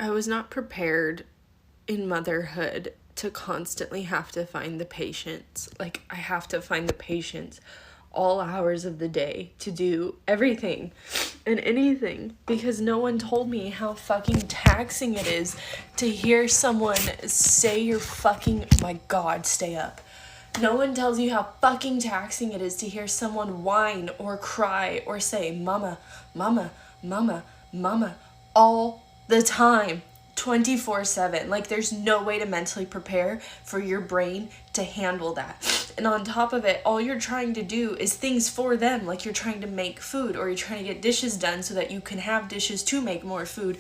I was not prepared in motherhood to constantly have to find the patience. Like, I have to find the patience all hours of the day to do everything and anything, because no one told me how fucking taxing it is to hear someone say you're fucking, my God, stay up. No one tells you how fucking taxing it is to hear someone whine or cry or say mama, mama, mama, mama all the time, 24/7. Like, there's no way to mentally prepare for your brain to handle that. And on top of it, all you're trying to do is things for them. Like, you're trying to make food, or you're trying to get dishes done so that you can have dishes to make more food,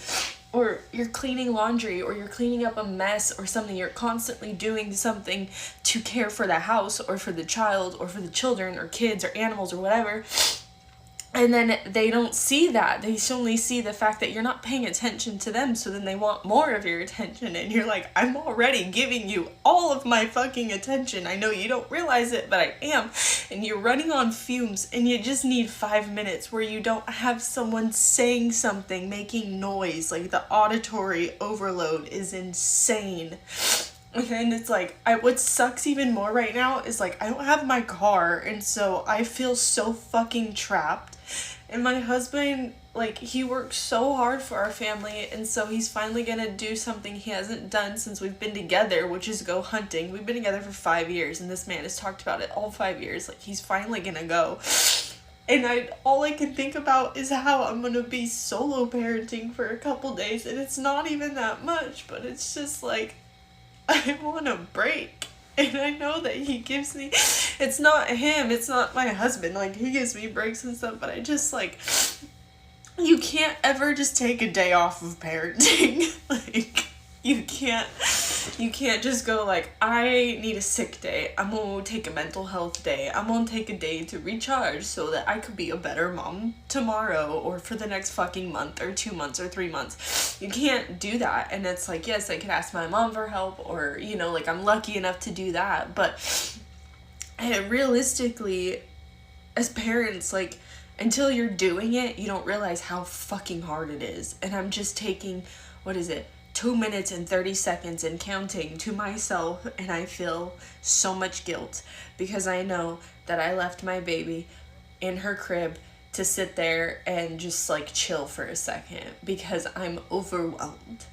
or you're cleaning laundry, or you're cleaning up a mess or something. You're constantly doing something to care for the house or for the child or for the children or kids or animals or whatever. And then they don't see that. They only see the fact that you're not paying attention to them, so then they want more of your attention. And you're like, I'm already giving you all of my fucking attention. I know you don't realize it, but I am. And you're running on fumes, and you just need 5 minutes where you don't have someone saying something, making noise. Like, the auditory overload is insane. And it's like, what sucks even more right now is, like, I don't have my car, and so I feel so fucking trapped. And my husband, like, he works so hard for our family, and so he's finally gonna do something he hasn't done since we've been together, which is go hunting. We've been together for 5 years, and this man has talked about it all 5 years. Like, he's finally gonna go. And all I can think about is how I'm gonna be solo parenting for a couple days, and it's not even that much, but it's just like, I want a break. And I know that he gives me, it's not him, it's not my husband, like, he gives me breaks and stuff, but I just, like, you can't ever just take a day off of parenting. Like, you can't just go like, I need a sick day, I'm gonna take a mental health day, I'm gonna take a day to recharge so that I could be a better mom tomorrow or for the next fucking month or 2 months or 3 months. You can't do that. And it's like, yes, I could ask my mom for help, or, you know, like, I'm lucky enough to do that, but realistically, as parents, like, until you're doing it, you don't realize how fucking hard it is. And I'm just taking, 2 minutes and 30 seconds and counting to myself, and I feel so much guilt because I know that I left my baby in her crib to sit there and just, like, chill for a second because I'm overwhelmed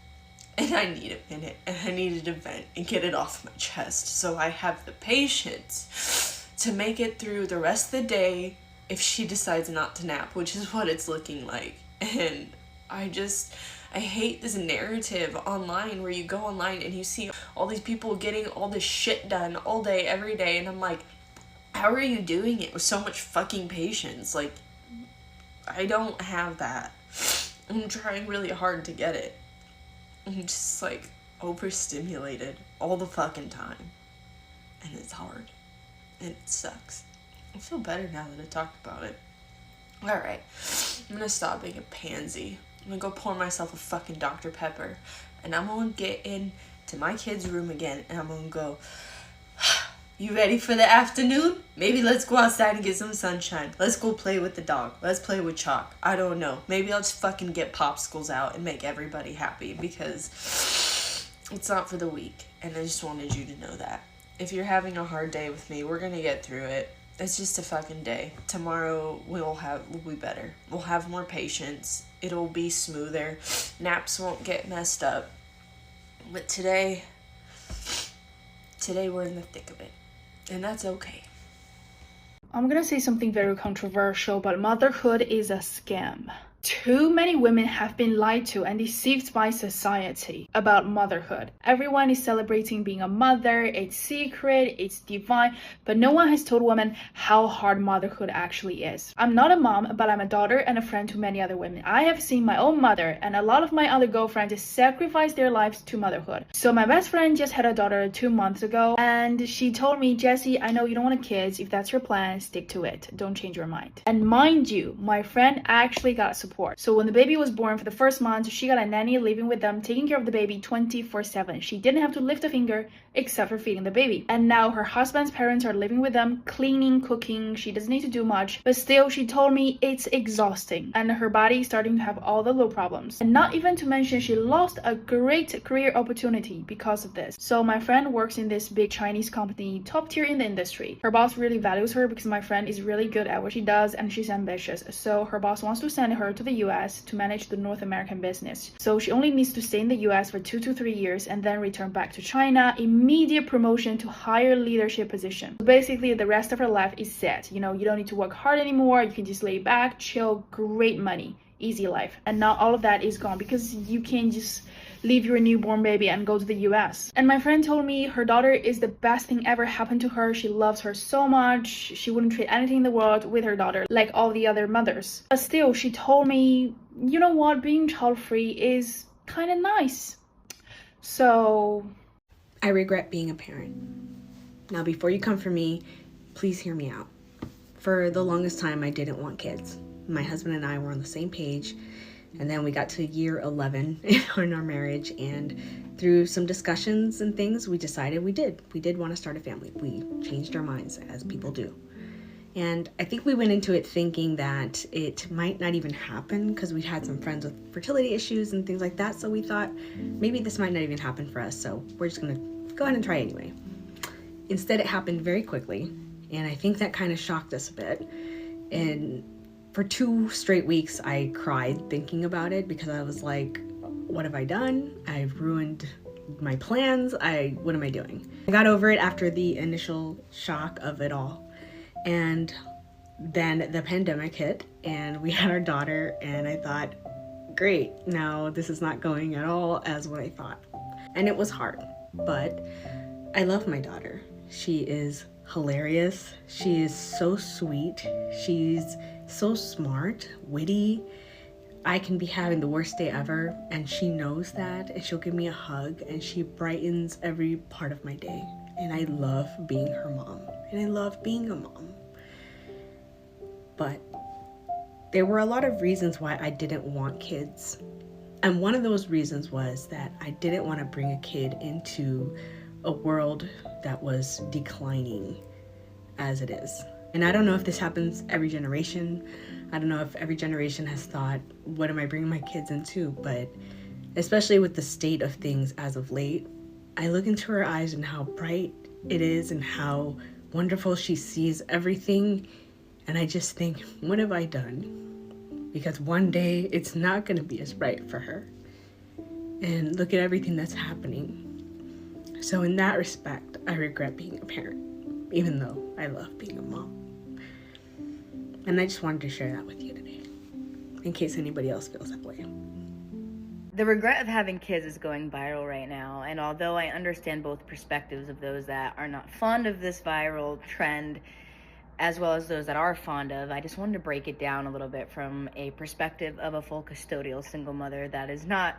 and I need a minute and I needed to vent and get it off my chest, so I have the patience to make it through the rest of the day if she decides not to nap, which is what it's looking like. And I hate this narrative online where you go online and you see all these people getting all this shit done all day, every day, and I'm like, how are you doing it with so much fucking patience? Like, I don't have that. I'm trying really hard to get it. I'm just, like, overstimulated all the fucking time. And it's hard. And it sucks. I feel better now that I talked about it. Alright, I'm gonna stop being a pansy. I'm gonna go pour myself a fucking Dr. Pepper, and I'm gonna get into my kid's room again, and I'm gonna go, you ready for the afternoon? Maybe let's go outside and get some sunshine. Let's go play with the dog. Let's play with chalk. I don't know. Maybe I'll just fucking get popsicles out and make everybody happy, because it's not for the weak, and I just wanted you to know that. If you're having a hard day with me, we're gonna get through it. It's just a fucking day. Tomorrow we'll be better. We'll have more patience. It'll be smoother. Naps won't get messed up. But today we're in the thick of it. And that's okay. I'm gonna say something very controversial, but motherhood is a scam. Too many women have been lied to and deceived by society about motherhood. Everyone is celebrating being a mother, it's secret, it's divine, but no one has told women how hard motherhood actually is. I'm not a mom, but I'm a daughter and a friend to many other women. I have seen my own mother and a lot of my other girlfriends sacrifice their lives to motherhood. So my best friend just had a daughter 2 months ago, and she told me, Jessie, I know you don't want kids. If that's your plan, stick to it. Don't change your mind. And mind you, my friend actually got support support. So when the baby was born, for the first month, she got a nanny living with them, taking care of the baby 24/7. She didn't have to lift a finger except for feeding the baby. And now her husband's parents are living with them, cleaning, cooking. She doesn't need to do much, but still, she told me it's exhausting and her body is starting to have all the low problems. And not even to mention, she lost a great career opportunity because of this. So my friend works in this big Chinese company, top tier in the industry. Her boss really values her because my friend is really good at what she does and she's ambitious. So her boss wants to send her to the US to manage the North American business. So she only needs to stay in the US for 2 to 3 years and then return back to China. Immediate promotion to higher leadership position. So basically the rest of her life is set. You know, you don't need to work hard anymore. You can just lay back, chill, great money, easy life. And now all of that is gone because you can't just leave your newborn baby and go to the US. And my friend told me her daughter is the best thing ever happened to her. She loves her so much. She wouldn't trade anything in the world with her daughter like all the other mothers. But still, she told me, you know what, being child-free is kind of nice. So I regret being a parent. Now, before you come for me, please hear me out. For the longest time, I didn't want kids. My husband and I were on the same page. And then we got to year 11 in our marriage, and through some discussions and things, we decided we did want to start a family. We changed our minds, as people do. And I think we went into it thinking that it might not even happen because we had some friends with fertility issues and things like that. So we thought maybe this might not even happen for us. So we're just going to go ahead and try anyway. Instead, it happened very quickly. And I think that kind of shocked us a bit. And for 2 straight weeks, I cried thinking about it because I was like, what have I done? I've ruined my plans. What am I doing? I got over it after the initial shock of it all. And then the pandemic hit and we had our daughter, and I thought, great, now this is not going at all as what I thought. And it was hard, but I love my daughter. She is hilarious. She is so sweet. She's so smart, witty. I can be having the worst day ever, and she knows that, and she'll give me a hug, and she brightens every part of my day. And I love being her mom, and I love being a mom. But there were a lot of reasons why I didn't want kids. And one of those reasons was that I didn't want to bring a kid into a world that was declining as it is. And I don't know if this happens every generation. I don't know if every generation has thought, what am I bringing my kids into? But especially with the state of things as of late, I look into her eyes and how bright it is and how wonderful she sees everything. And I just think, what have I done? Because one day it's not going to be as bright for her. And look at everything that's happening. So in that respect, I regret being a parent, even though I love being a mom. And I just wanted to share that with you today, in case anybody else feels that way. The regret of having kids is going viral right now, and although I understand both perspectives of those that are not fond of this viral trend, as well as those that are fond of, I just wanted to break it down a little bit from a perspective of a full custodial single mother that is not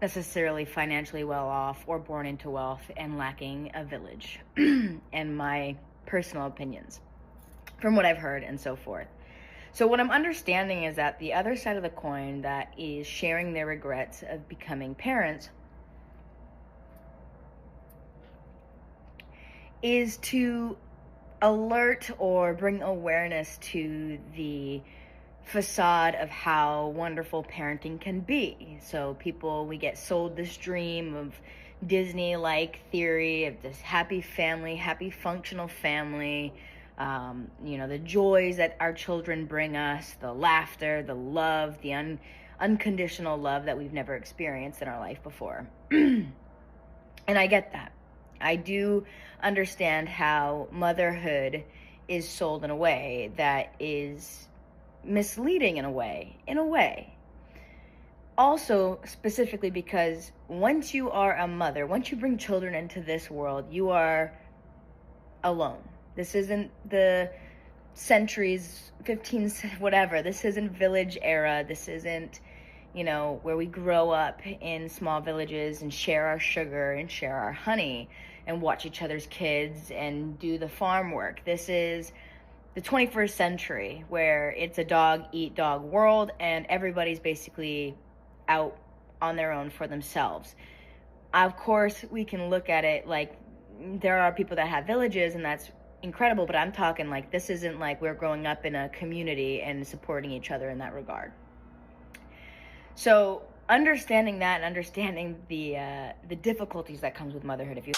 necessarily financially well off or born into wealth and lacking a village, and my personal opinions from what I've heard and so forth. So what I'm understanding is that the other side of the coin that is sharing their regrets of becoming parents is to alert or bring awareness to the facade of how wonderful parenting can be. So we get sold this dream of Disney-like theory of this happy family, happy functional family, the joys that our children bring us, the laughter, the love, the unconditional love that we've never experienced in our life before. And I get that. I do understand how motherhood is sold in a way that is misleading in a way. Also, specifically because once you are a mother, once you bring children into this world, you are alone. This isn't the centuries, 15, whatever. This isn't village era. This isn't, where we grow up in small villages and share our sugar and share our honey and watch each other's kids and do the farm work. This is the 21st century, where it's a dog eat dog world and everybody's basically out on their own for themselves. Of course, we can look at it like there are people that have villages, and that's incredible, but I'm talking like this isn't like we're growing up in a community and supporting each other in that regard. So understanding that and understanding the difficulties that comes with motherhood, if you